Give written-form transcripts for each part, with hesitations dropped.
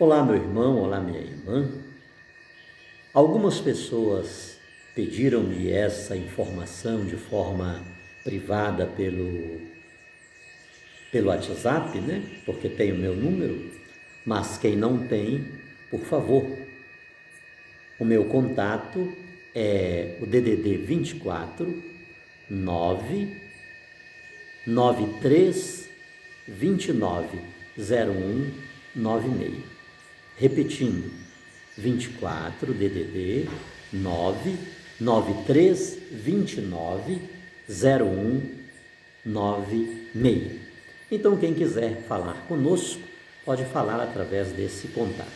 Olá, meu irmão, olá, minha irmã. Algumas pessoas pediram-me essa informação de forma privada pelo WhatsApp, né? Porque tem o meu número, mas quem não tem, por favor, o meu contato é o DDD 24 9 93 29 01 96. Repetindo, 24 DDD 9 93 29 01 96. Então, quem quiser falar conosco, pode falar através desse contato.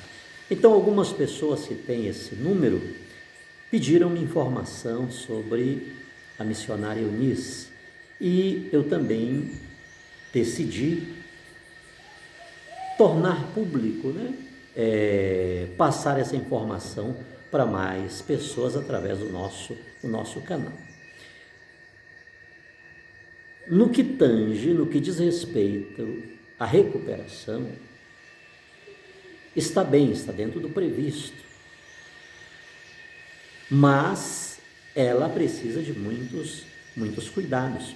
Então, algumas pessoas que têm esse número pediram informação sobre a missionária Eunice e eu também decidi tornar público, passar essa informação para mais pessoas através do nosso canal. No que tange, no que diz respeito à recuperação, está bem, está dentro do previsto, mas ela precisa de muitos cuidados.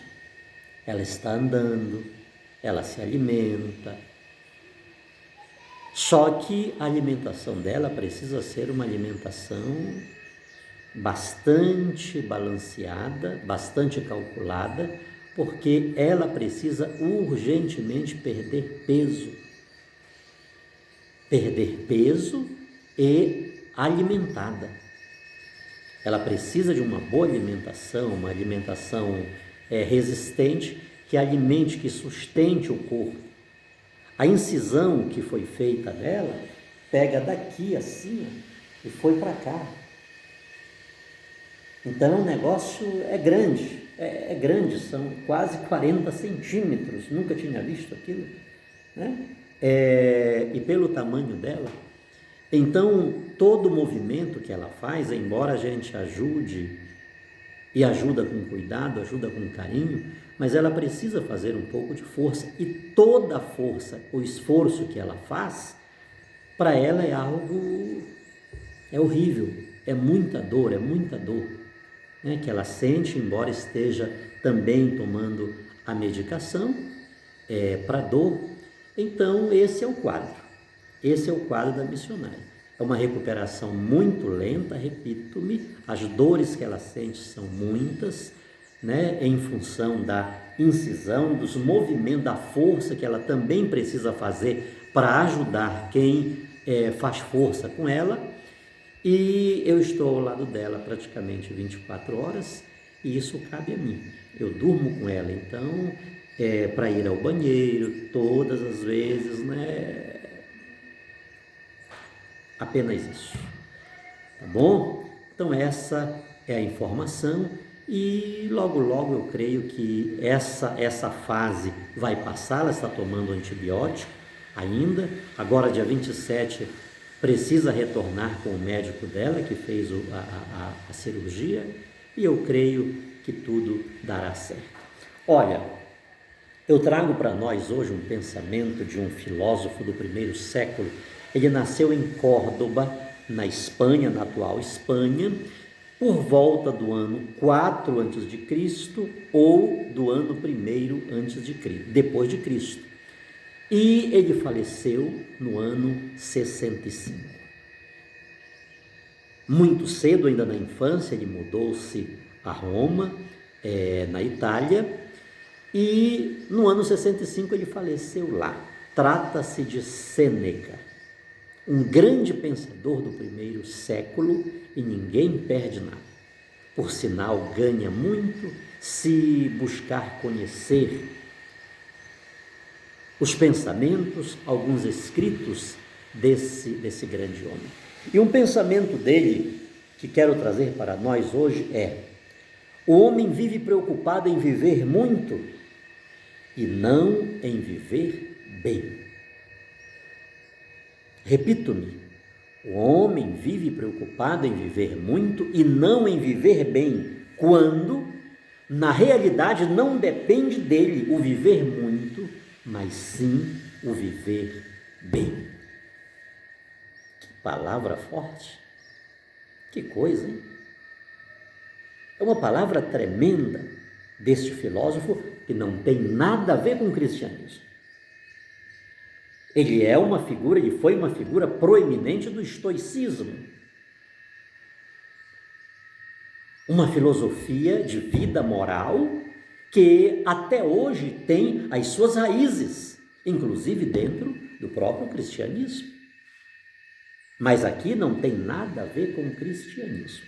Ela está andando, ela se alimenta, só que a alimentação dela precisa ser uma alimentação bastante balanceada, bastante calculada, porque ela precisa urgentemente perder peso e alimentada. Ela precisa de uma boa alimentação, uma alimentação resistente, que alimente, que sustente o corpo. A incisão que foi feita nela, pega daqui assim, e foi para cá. Então o negócio é grande, são quase 40 centímetros, nunca tinha visto aquilo, né? E pelo tamanho dela, então todo movimento que ela faz, embora a gente ajude, e ajuda com cuidado, ajuda com carinho, mas ela precisa fazer um pouco de força, e toda a força, o esforço que ela faz, para ela é horrível, é muita dor, né, que ela sente, embora esteja também tomando a medicação para dor. Então esse é o quadro da missionária. É uma recuperação muito lenta, repito-me, as dores que ela sente são muitas, né, em função da incisão, dos movimentos, da força que ela também precisa fazer para ajudar quem faz força com ela. E eu estou ao lado dela praticamente 24 horas e isso cabe a mim. Eu durmo com ela, então, para ir ao banheiro todas as vezes, né? Apenas isso, tá bom? Então essa é a informação e logo eu creio que essa fase vai passar. Ela está tomando antibiótico ainda, agora dia 27 precisa retornar com o médico dela que fez a cirurgia e eu creio que tudo dará certo. Olha, eu trago para nós hoje um pensamento de um filósofo do primeiro século. Ele nasceu em Córdoba, na Espanha, na atual Espanha, por volta do ano 4 a.C. ou do ano 1 a.C., depois de Cristo. E ele faleceu no ano 65. Muito cedo, ainda na infância, ele mudou-se a Roma, na Itália, e no ano 65 ele faleceu lá. Trata-se de Sêneca, um grande pensador do primeiro século, e ninguém perde nada. Por sinal, ganha muito se buscar conhecer os pensamentos, alguns escritos desse grande homem. E um pensamento dele que quero trazer para nós hoje é: o homem vive preocupado em viver muito e não em viver bem. Repito-me, o homem vive preocupado em viver muito e não em viver bem, quando, na realidade, não depende dele o viver muito, mas sim o viver bem. palavra forte. Que coisa, hein? É uma palavra tremenda deste filósofo que não tem nada a ver com o cristianismo. Ele foi uma figura proeminente do estoicismo. Uma filosofia de vida moral que até hoje tem as suas raízes, inclusive dentro do próprio cristianismo. Mas aqui não tem nada a ver com o cristianismo.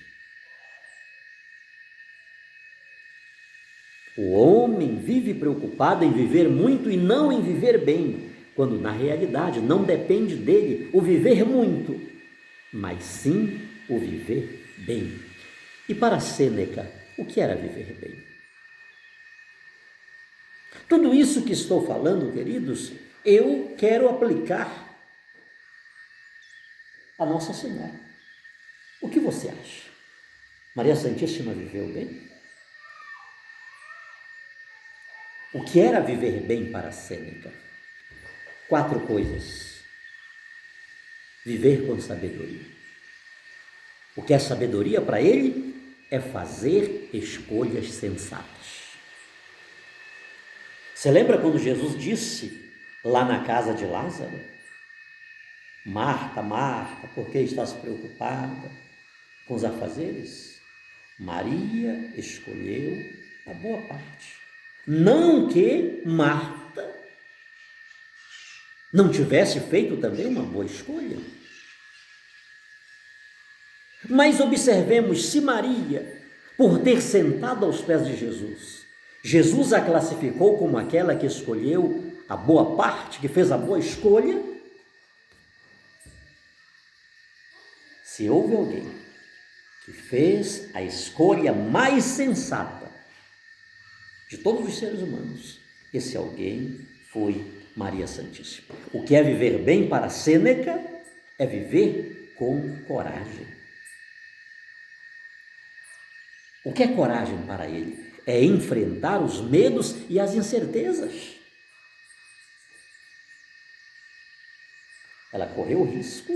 O homem vive preocupado em viver muito e não em viver bem, quando na realidade não depende dele o viver muito, mas sim o viver bem. E para Sêneca, o que era viver bem? Tudo isso que estou falando, queridos, eu quero aplicar a Nossa Senhora. O que você acha? Maria Santíssima viveu bem? O que era viver bem para Sêneca? 4 coisas. Viver com sabedoria. O que é sabedoria para ele? É fazer escolhas sensatas. Você lembra quando Jesus disse lá na casa de Lázaro? Marta, Marta, por que estás preocupada com os afazeres? Maria escolheu a boa parte. Não que Marta não tivesse feito também uma boa escolha. Mas observemos, se Maria, por ter sentado aos pés de Jesus a classificou como aquela que escolheu a boa parte, que fez a boa escolha. Se houve alguém que fez a escolha mais sensata de todos os seres humanos, esse alguém foi Maria Santíssima. O que é viver bem para Sêneca é viver com coragem. O que é coragem para ele? É enfrentar os medos e as incertezas. Ela correu o risco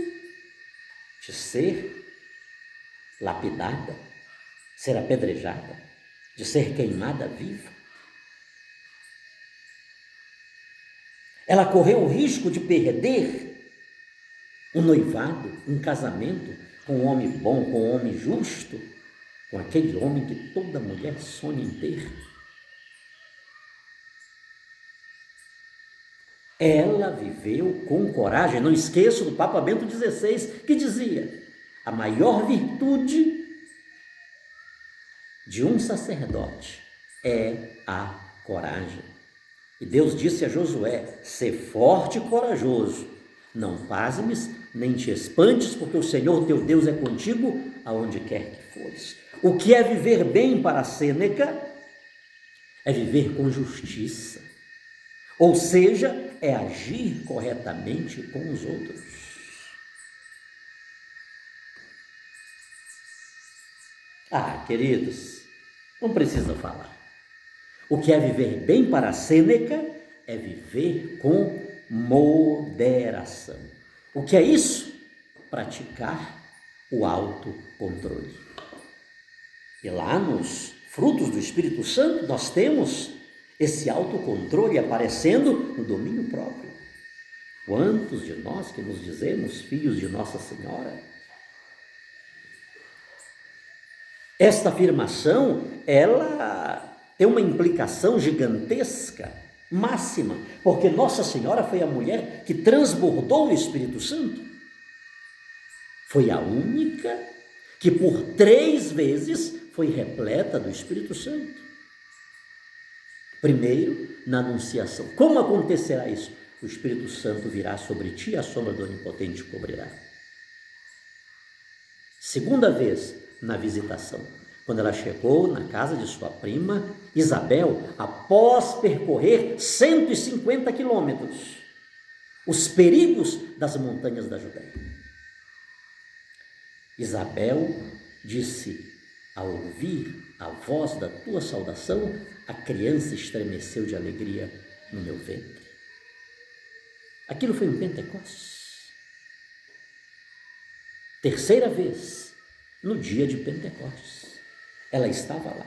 de ser lapidada, ser apedrejada, de ser queimada viva. Ela correu o risco de perder um noivado, um casamento com um homem bom, com um homem justo, com aquele homem que toda mulher sonha em ter. Ela viveu com coragem. Não esqueço do Papa Bento XVI, que dizia: a maior virtude de um sacerdote é a coragem. E Deus disse a Josué: sê forte e corajoso, não pasmes, nem te espantes, porque o Senhor teu Deus é contigo aonde quer que fores. O que é viver bem para Sêneca? É viver com justiça, ou seja, é agir corretamente com os outros. Queridos, não precisa falar. O que é viver bem para Sêneca é viver com moderação. O que é isso? Praticar o autocontrole. E lá nos frutos do Espírito Santo nós temos esse autocontrole aparecendo no domínio próprio. Quantos de nós que nos dizemos filhos de Nossa Senhora? Esta afirmação, ela tem uma implicação gigantesca, máxima, porque Nossa Senhora foi a mulher que transbordou o Espírito Santo. Foi a única que por 3 vezes foi repleta do Espírito Santo. Primeiro, na Anunciação. Como acontecerá isso? O Espírito Santo virá sobre ti e a sombra do Onipotente te cobrirá. Segunda vez, na Visitação, quando ela chegou na casa de sua prima Isabel, após percorrer 150 quilômetros, os perigos das montanhas da Judéia. Isabel disse: ao ouvir a voz da tua saudação, a criança estremeceu de alegria no meu ventre. Aquilo foi em Pentecostes. terceira vez, no dia de Pentecostes. Ela estava lá.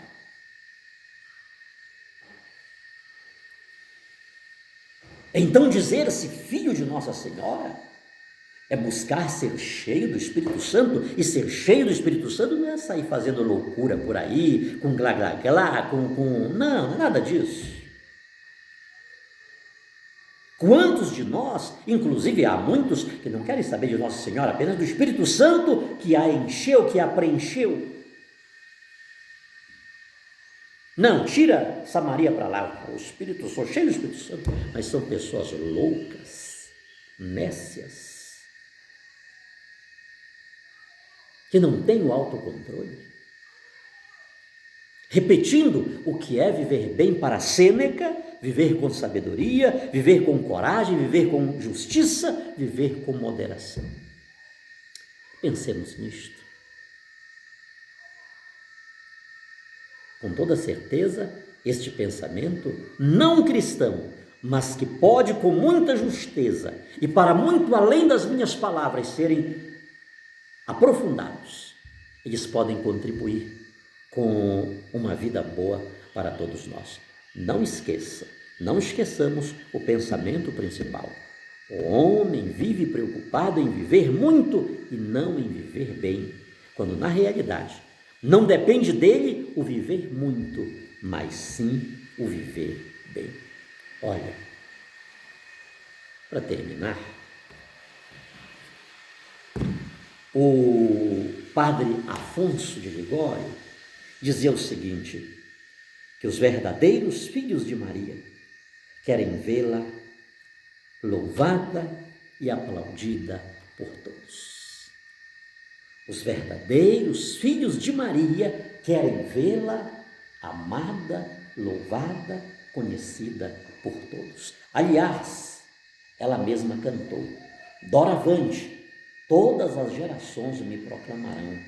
Então, dizer-se filho de Nossa Senhora é buscar ser cheio do Espírito Santo, e ser cheio do Espírito Santo não é sair fazendo loucura por aí, com glá glá glá, não, nada disso. Quantos de nós, inclusive há muitos que não querem saber de Nossa Senhora, apenas do Espírito Santo que a encheu, que a preencheu. Não, tira Samaria para lá, o Espírito, sou cheio do Espírito Santo, mas são pessoas loucas, nécias, que não têm o autocontrole. Repetindo o que é viver bem para Sêneca, viver com sabedoria, viver com coragem, viver com justiça, viver com moderação. Pensemos nisto. Com toda certeza, este pensamento não cristão, mas que pode com muita justeza e para muito além das minhas palavras serem aprofundados, eles podem contribuir com uma vida boa para todos nós. Não esqueçamos o pensamento principal. O homem vive preocupado em viver muito e não em viver bem, quando na realidade não depende dele o viver muito, mas sim o viver bem. Olha, para terminar, o padre Afonso de Ligório dizia o seguinte, que os verdadeiros filhos de Maria querem vê-la louvada e aplaudida por todos. Os verdadeiros filhos de Maria querem vê-la amada, louvada, conhecida por todos. Aliás, ela mesma cantou, doravante, todas as gerações me proclamarão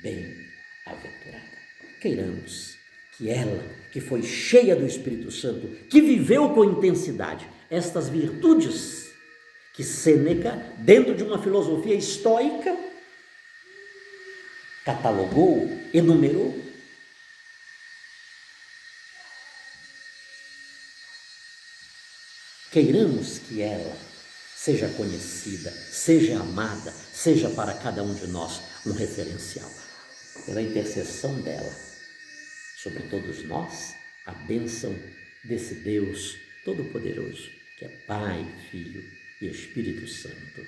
bem-aventurada. Queiramos que ela, que foi cheia do Espírito Santo, que viveu com intensidade estas virtudes que Sêneca, dentro de uma filosofia estoica, catalogou, enumerou, queiramos que ela seja conhecida, seja amada, seja para cada um de nós um referencial. Pela intercessão dela, sobre todos nós, a bênção desse Deus Todo-Poderoso, que é Pai, Filho e Espírito Santo.